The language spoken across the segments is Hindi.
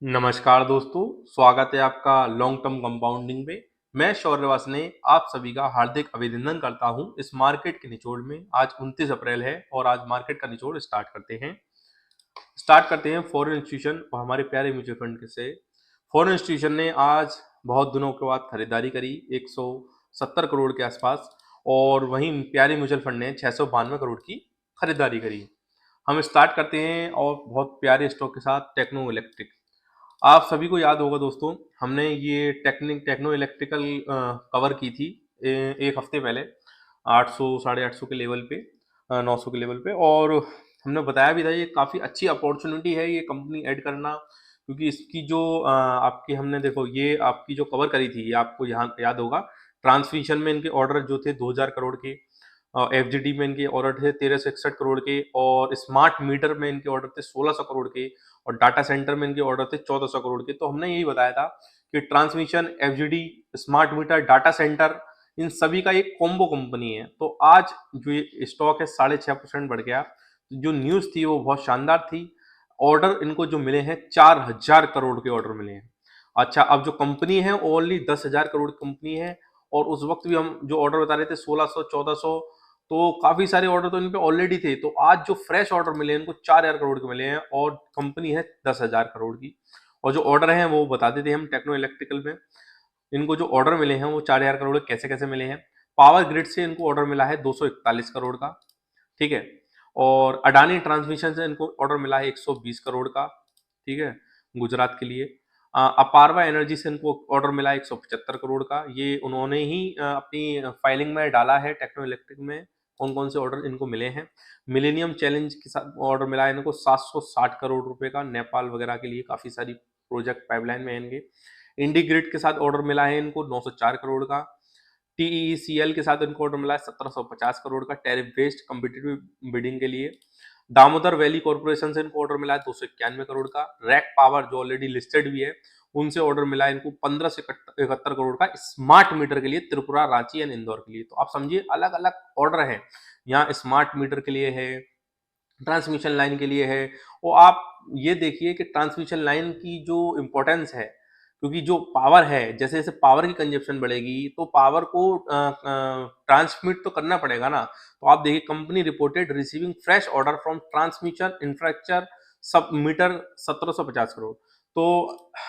नमस्कार दोस्तों, स्वागत है आपका लॉन्ग टर्म कंपाउंडिंग में। मैं शौर्यवास ने आप सभी का हार्दिक अभिनंदन करता हूं इस मार्केट के निचोड़ में। आज 29 अप्रैल है और आज मार्केट का निचोड़ स्टार्ट करते हैं फॉरेन इंस्टीट्यूशन और हमारे प्यारे म्यूचुअल फंड से। फॉरेन इंस्टीट्यूशन ने आज बहुत दिनों के बाद खरीदारी करी 170 करोड़ के आसपास, और वहीं प्यारे म्यूचुअल फंड ने 692 करोड़ की खरीदारी करी। हम स्टार्ट करते हैं और बहुत प्यारे स्टॉक के साथ टेक्नो इलेक्ट्रिक। आप सभी को याद होगा दोस्तों, हमने ये टेक्नो इलेक्ट्रिकल कवर की थी एक हफ्ते पहले 800 साढ़े 800 के लेवल पे, 900 के लेवल पे, और हमने बताया भी था ये काफ़ी अच्छी अपॉर्चुनिटी है ये कंपनी ऐड करना, क्योंकि इसकी जो आपकी हमने देखो ये आपकी जो कवर करी थी, ये आपको यहाँ याद होगा। ट्रांसमिशन में इनके ऑर्डर जो थे 2000 करोड़ के, एफजीडी में इनके ऑर्डर थे 1361 करोड़ के, और स्मार्ट मीटर में इनके ऑर्डर थे 1600 करोड़ के, और डाटा सेंटर में इनके ऑर्डर थे 1400 करोड़ के। तो हमने यही बताया था कि transmission, FGD, smart meter, data centre, इन सभी का एक कॉम्बो कंपनी है। तो आज जो ये स्टॉक है 6.5% बढ़ गया। जो न्यूज थी वो बहुत शानदार थी। ऑर्डर इनको जो मिले हैं 4000 करोड़ के ऑर्डर मिले हैं। अच्छा, अब जो कंपनी है ओनली 10,000 करोड़ की कंपनी है, और उस वक्त भी हम जो ऑर्डर बता रहे थे 1600 1400, तो काफी सारे ऑर्डर तो इन पे ऑलरेडी थे। तो आज जो फ्रेश ऑर्डर मिले हैं इनको 4000 करोड़ के मिले हैं, और कंपनी है 10,000 करोड़ की। और जो ऑर्डर हैं वो बता देते हैं हम टेक्नो इलेक्ट्रिकल में। इनको जो ऑर्डर मिले हैं वो 4000 करोड़ के कैसे कैसे मिले हैं। पावर ग्रिड से इनको ऑर्डर मिला है 241 करोड़ का, ठीक है। और अडानी ट्रांसमिशन से इनको ऑर्डर मिला है 120 करोड़ का, ठीक है, गुजरात के लिए। अपारवा एनर्जी से इनको ऑर्डर मिला है 175 करोड़ का। ये उन्होंने ही अपनी फाइलिंग में डाला है टेक्नो इलेक्ट्रिक में कौन कौन से ऑर्डर इनको मिले हैं। मिलेनियम चैलेंज के साथ ऑर्डर मिला है इनको 760 करोड़ रुपए का, नेपाल वगैरह के लिए काफी सारी प्रोजेक्ट पाइपलाइन में है इनके। इंडीग्रिड के साथ ऑर्डर मिला है इनको 904 करोड़ का। टीईसीएल के साथ इनको ऑर्डर मिला है 1750 करोड़ का, टैरिफ बेस्ड कम्पिटिटिव बिडिंग के लिए। दामोदर वैली कॉर्पोरेशन से इनको ऑर्डर मिला है 291 करोड़ का। रैक पावर जो ऑलरेडी लिस्टेड भी है, उनसे ऑर्डर मिला है इनको 15 से 71 करोड़ का, स्मार्ट मीटर के लिए, त्रिपुरा, रांची एंड इंदौर के लिए। तो आप समझिए अलग अलग ऑर्डर है। यहाँ स्मार्ट मीटर के लिए है, ट्रांसमिशन लाइन के लिए है। और आप ये देखिए कि ट्रांसमिशन लाइन की जो इम्पोर्टेंस है, क्योंकि जो पावर है, जैसे जैसे पावर की कंजप्शन बढ़ेगी तो पावर को ट्रांसमिट तो करना पड़ेगा ना। तो आप देखिए company reported receiving fresh order from transmission infrastructure सब मीटर 1750 करोड़। तो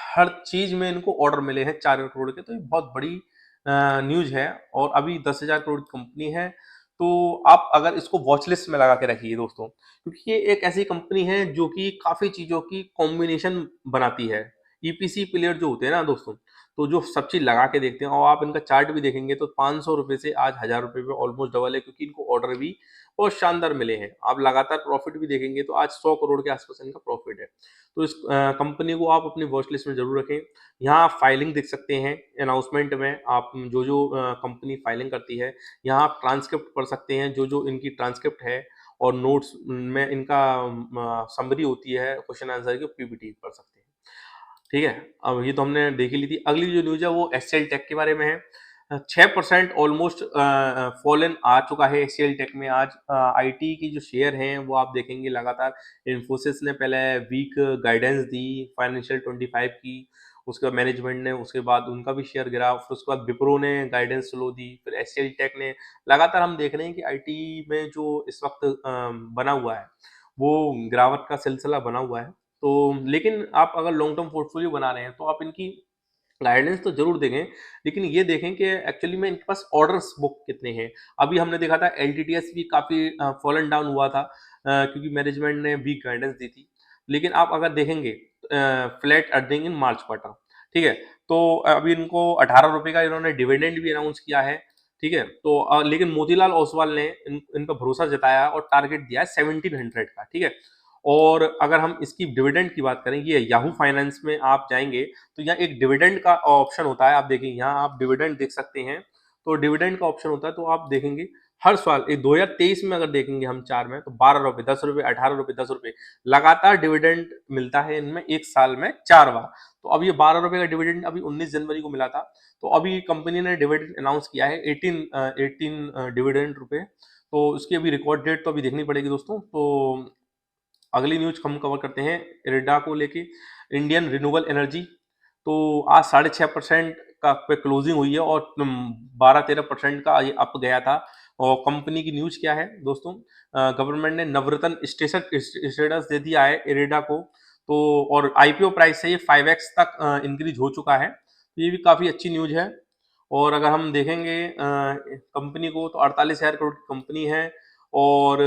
हर चीज में इनको ऑर्डर मिले हैं 4 करोड़ के। तो ये बहुत बड़ी न्यूज है, और अभी 10,000 करोड़ की कंपनी है। तो आप अगर इसको वॉच लिस्ट में लगा के रखिए दोस्तों, क्योंकि ये एक ऐसी कंपनी है जो कि काफी चीजों की कॉम्बिनेशन बनाती है। ईपीसी प्लेयर जो होते हैं ना दोस्तों, तो जो सब चीज लगा के देखते हैं, और आप इनका चार्ट भी देखेंगे तो 500 रुपए से आज 1000 रुपए पे ऑलमोस्ट डबल है, क्योंकि इनको ऑर्डर भी बहुत शानदार मिले हैं। आप लगातार प्रॉफिट भी देखेंगे तो आज 100 करोड़ के आसपास इनका प्रॉफिट है। तो इस कंपनी को आप अपनी वॉच लिस्ट में जरूर रखें। यहाँ आप फाइलिंग देख सकते हैं, अनाउंसमेंट में आप जो जो कंपनी फाइलिंग करती है, यहाँ आप ट्रांसक्रिप्ट पढ़ सकते हैं, जो जो इनकी ट्रांसक्रिप्ट है, और नोट्स में इनका समरी होती है क्वेश्चन आंसर की, पीपीटी पढ़ सकते हैं, ठीक है। अब ये तो हमने देख ही ली थी। अगली जो न्यूज है वो एचसीएल टेक के बारे में है। 6% ऑलमोस्ट फॉलन आ चुका है एचसीएल टेक में। आज आईटी की जो शेयर हैं वो आप देखेंगे लगातार। इन्फोसिस ने पहले वीक गाइडेंस दी फाइनेंशियल 25 की, उसके बाद मैनेजमेंट ने, उसके बाद उनका भी शेयर गिरा, फिर उसके बाद विप्रो ने गाइडेंस स्लो दी, फिर एचसीएल टेक ने। लगातार हम देख रहे हैं कि आईटी में जो इस वक्त बना हुआ है वो गिरावट का सिलसिला बना हुआ है। तो लेकिन आप अगर लॉन्ग टर्म पोर्टफोलियो बना रहे हैं तो आप इनकी गाइडेंस तो जरूर देखें, लेकिन ये देखें कि एक्चुअली में इनके पास ऑर्डर्स बुक कितने हैं। अभी हमने देखा था एलटीटीएस भी काफी फॉलन डाउन हुआ था, क्योंकि मैनेजमेंट ने वीक गाइडेंस दी थी। लेकिन आप अगर देखेंगे flat earning in March quarter, ठीक है। तो अभी इनको 18 रुपए का इन्होंने डिविडेंड भी अनाउंस किया है, ठीक है। तो लेकिन मोतीलाल ओसवाल ने इन पर भरोसा जताया और टारगेट दिया है 1700 का, ठीक है। और अगर हम इसकी डिविडेंड की बात करें, ये याहू फाइनेंस में आप जाएंगे तो यहाँ एक डिविडेंड का ऑप्शन होता है। आप देखेंगे यहाँ आप डिविडेंड देख सकते हैं, तो डिविडेंड का ऑप्शन होता है। तो आप देखेंगे हर साल 2023 में अगर देखेंगे हम चार में, तो 12 रुपए, 10 रुपए, 18 रुपए, 10 रुपए लगातार डिविडेंड मिलता है इनमें एक साल में 4 बार। तो अब ये 12 रुपए का डिविडेंड अभी 19 जनवरी को मिला था। तो अभी कंपनी ने डिविडेंड अनाउंस किया है 18 डिविडेंड रुपए। तो उसकी अभी रिकॉर्ड डेट तो अभी देखनी पड़ेगी दोस्तों। तो अगली न्यूज हम कवर करते हैं इरिडा को लेके। इंडियन रिन्यूएबल एनर्जी, तो आज 6.5% का पे क्लोजिंग हुई है और 12-13% का ये अप गया था। और कंपनी की न्यूज क्या है दोस्तों, गवर्नमेंट ने नवरत्न स्टेटस दे दिया है इरेडा को, तो और आईपीओ प्राइस से ये 5x तक इंक्रीज हो चुका है, तो ये भी काफी अच्छी न्यूज है। और अगर हम देखेंगे कंपनी को, तो 48,000 करोड़ की कंपनी है और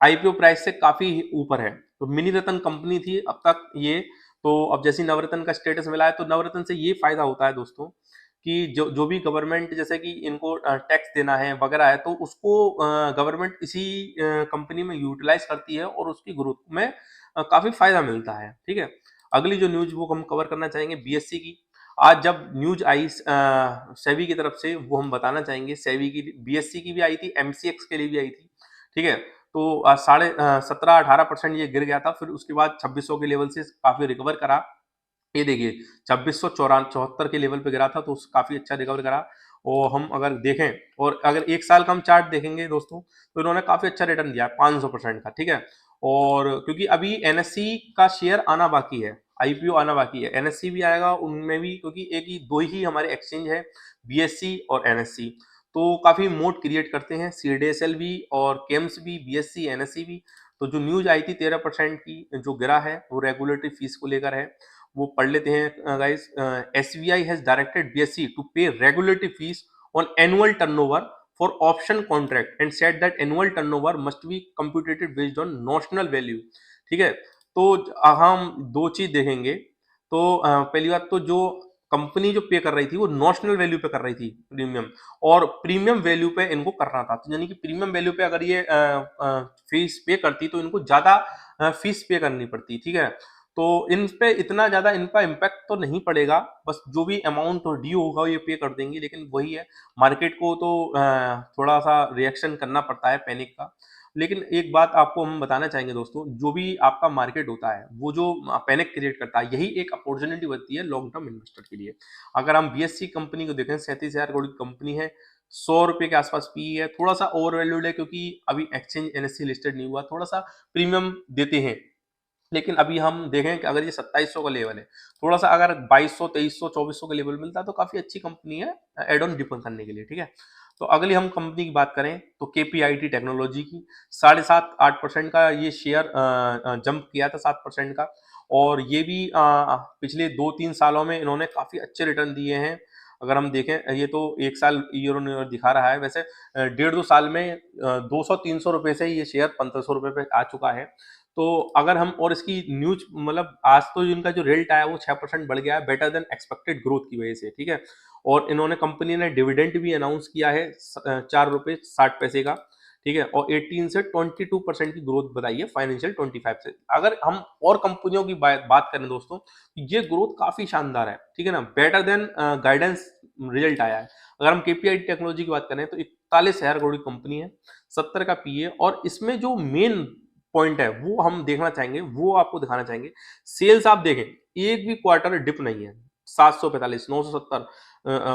आईपीओ प्राइस से काफी ऊपर है। तो मिनी रत्न कंपनी थी अब तक ये, तो अब जैसे नवरत्न का स्टेटस मिला है, तो नवरत्न से ये फायदा होता है दोस्तों कि जो जो भी गवर्नमेंट जैसे कि इनको टैक्स देना है वगैरह है, तो उसको गवर्नमेंट इसी कंपनी में यूटिलाइज करती है और उसकी ग्रोथ में काफी फायदा मिलता है। ठीक है, अगली जो न्यूज वो हम कवर करना चाहेंगे बीएससी की। आज जब न्यूज आई सेबी की तरफ से, वो हम बताना चाहेंगे, सेबी की बीएससी की भी आई थी, एमसीएक्स के लिए भी आई थी। ठीक है, तो 17-18% ये गिर गया था, फिर उसके बाद 2600 के लेवल से काफी रिकवर करा। ये देखिए 2674 के लेवल पे गिरा था, तो काफी अच्छा रिकवर करा। और हम अगर देखें, और अगर एक साल का हम चार्ट देखेंगे दोस्तों, तो इन्होंने काफी अच्छा रिटर्न दिया है 500% का। ठीक है, और क्योंकि अभी एनएससी का शेयर आना बाकी है, आईपीओ आना बाकी है, एनएससी भी आएगा उनमें भी, क्योंकि एक ही दो ही हमारे एक्सचेंज है, बीएससी और एनएससी, तो काफी मोड क्रिएट करते हैं सीडीएसएल भी और केम्स भी, बीएससी एनएससी भी। तो जो न्यूज आई थी 13% की जो गिरा है, वो रेगुलेटरी फीस को लेकर है, वो पढ़ लेते हैं guys. SBI has directed BSE to pay regulatory fees on annual turnover for option contract and said that annual turnover must be computated based on notional value. ठीक है, तो हम दो चीज देखेंगे। तो पहली बात तो जो कंपनी जो पे कर रही थी वो नॉशनल वैल्यू पे कर रही थी प्रीमियम, और प्रीमियम वैल्यू पे इनको करना था, तो यानी कि प्रीमियम वैल्यू पे अगर ये फीस पे करती तो इनको ज्यादा फीस पे करनी पड़ती। ठीक है, तो इन पे इतना ज्यादा इनका इम्पैक्ट तो नहीं पड़ेगा, बस जो भी अमाउंट ड्यू होगा ये पे कर देंगे, लेकिन वही है, मार्केट को तो थोड़ा सा रिएक्शन करना पड़ता है पैनिक का। लेकिन एक बात आपको हम बताना चाहेंगे दोस्तों, जो भी आपका मार्केट होता है वो जो पैनिक क्रिएट करता है, यही एक अपॉर्चुनिटी बनती है लॉन्ग टर्म इन्वेस्टर के लिए। अगर हम बीएससी कंपनी को देखें, 37,000 करोड़ की कंपनी है, 100 रुपए के आसपास पी है, थोड़ा सा ओवर वैल्यूड है क्योंकि अभी एक्सचेंज एनएससी लिस्टेड नहीं हुआ, थोड़ा सा प्रीमियम देते हैं। लेकिन अभी हम देखें कि अगर ये 2700 का लेवल है, थोड़ा सा अगर 2200 2300 2400 का लेवल मिलता है, तो काफी अच्छी कंपनी है एड ऑन डिपेंड करने के लिए। ठीक है, तो अगली हम कंपनी की बात करें तो केपीआईटी टेक्नोलॉजी की 7.5-8% का ये शेयर जंप किया था 7% का, और ये भी पिछले 2-3 सालों में इन्होंने काफी अच्छे रिटर्न दिए हैं। अगर हम देखें, ये तो एक साल ईयर ऑन ईयर दिखा रहा है, वैसे 1.5-2 साल में 200-300 रुपए से ये शेयर 1500 रुपए पे आ चुका है। तो अगर हम और इसकी न्यूज, मतलब आज तो इनका जो रेट आया वो 6% बढ़ गया है, बेटर देन एक्सपेक्टेड ग्रोथ की वजह से। ठीक है, और इन्होंने कंपनी ने डिविडेंड भी अनाउंस किया है 4 रुपए 60 पैसे का। ठीक है, और 18 से 22% की ग्रोथ बताई है फाइनेंशियल 25 से। अगर हम और कंपनियों की बात करें दोस्तों, ये ग्रोथ काफी शानदार है। ठीक है ना, बेटर देन गाइडेंस रिजल्ट आया है। अगर हम केपीआई टेक्नोलॉजी की बात करें तो 41,000 करोड़ की कंपनी है, 70 का पीए, और इसमें जो मेन पॉइंट है वो हम देखना चाहेंगे, वो आपको दिखाना चाहेंगे। सेल्स आप देखें, एक भी क्वार्टर डिप नहीं है, 745, 970,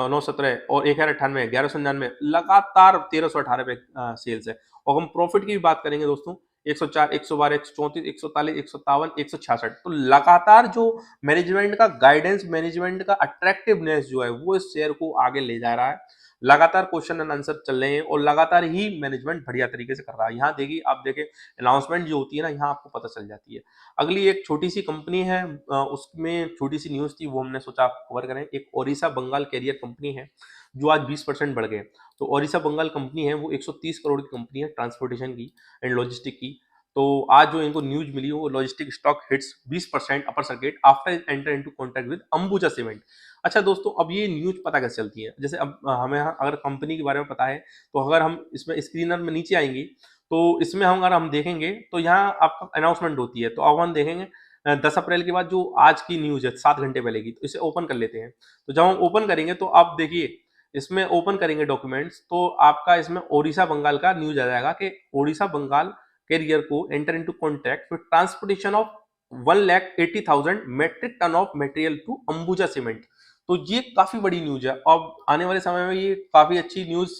917 और 1098, 1199, लगातार 1318 पे सेल्स है। और हम प्रॉफिट की भी बात करेंगे दोस्तों, 104, 112, 134, 143, 157, 166, तो लगातार जो मैनेजमेंट का गाइडेंस, मैनेजमेंट का अट्रैक्टिवनेस जो है, वो इस शेयर को आगे ले जा रहा है। लगातार क्वेश्चन एंड आंसर चल रहे हैं और लगातार ही मैनेजमेंट बढ़िया तरीके से कर रहा है। यहाँ देखिए, आप देखें अनाउंसमेंट जो होती है ना, यहाँ आपको पता चल जाती है। अगली एक छोटी सी कंपनी है, उसमें छोटी सी न्यूज थी, वो हमने सोचा आप कवर करें। एक ओडिशा बंगाल कैरियर कंपनी है, जो आज 20% बढ़ गए। तो ओडिशा बंगाल कंपनी है, वो 130 करोड़ की कंपनी है ट्रांसपोर्टेशन की एंड लॉजिस्टिक की। तो आज जो इनको न्यूज मिली, वो logistic stock hits 20% upper circuit after enter into contract with Ambuja cement. अच्छा दोस्तों, अब ये न्यूज पता कैसे चलती है, जैसे अब हमें अगर कंपनी के बारे में पता है, तो अगर हम इसमें स्क्रीनर में नीचे आएंगे, तो इसमें हम अगर हम देखेंगे तो यहाँ आपका अनाउंसमेंट होती है। तो अब हम देखेंगे 10 अप्रैल के बाद जो आज की न्यूज है 7 घंटे पहले की, तो इसे ओपन कर लेते हैं। तो जब हम ओपन करेंगे तो आप देखिए, इसमें ओपन करेंगे डॉक्यूमेंट्स, तो आपका इसमें ओडिशा बंगाल का न्यूज आ जाएगा कि ओडिशा बंगाल कैरियर को enter into contract with transportation of 1,80,000 metric ton of material to Ambuja Cement. तो ये काफी बड़ी न्यूज है, अब आने वाले समय में ये काफी अच्छी न्यूज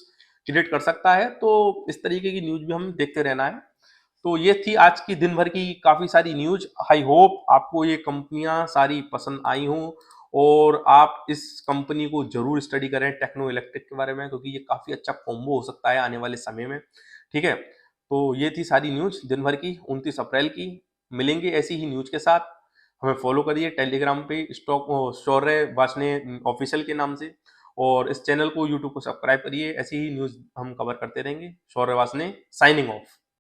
क्रिएट कर सकता है। तो इस तरीके की न्यूज भी हम देखते रहना है। तो ये थी आज की दिन भर की काफ़ी सारी न्यूज़। आई होप आपको ये कंपनियाँ सारी पसंद आई हों और आप इस कंपनी को ज़रूर स्टडी करें टेक्नो इलेक्ट्रिक के बारे में, क्योंकि ये काफ़ी अच्छा कॉम्बो हो सकता है आने वाले समय में, ठीक है? तो ये थी सारी न्यूज़ दिन भर की 29 अप्रैल की। मिलेंगे ऐसी ही न्यूज़ के साथ। हमें फॉलो करिए टेलीग्राम पे शौर्य वार्ष्णेय ऑफिशियल के नाम से, और इस चैनल को यूट्यूब को सब्सक्राइब करिए। ऐसी ही न्यूज़ हम कवर करते रहेंगे। शौर्य वार्ष्णेय साइनिंग ऑफ।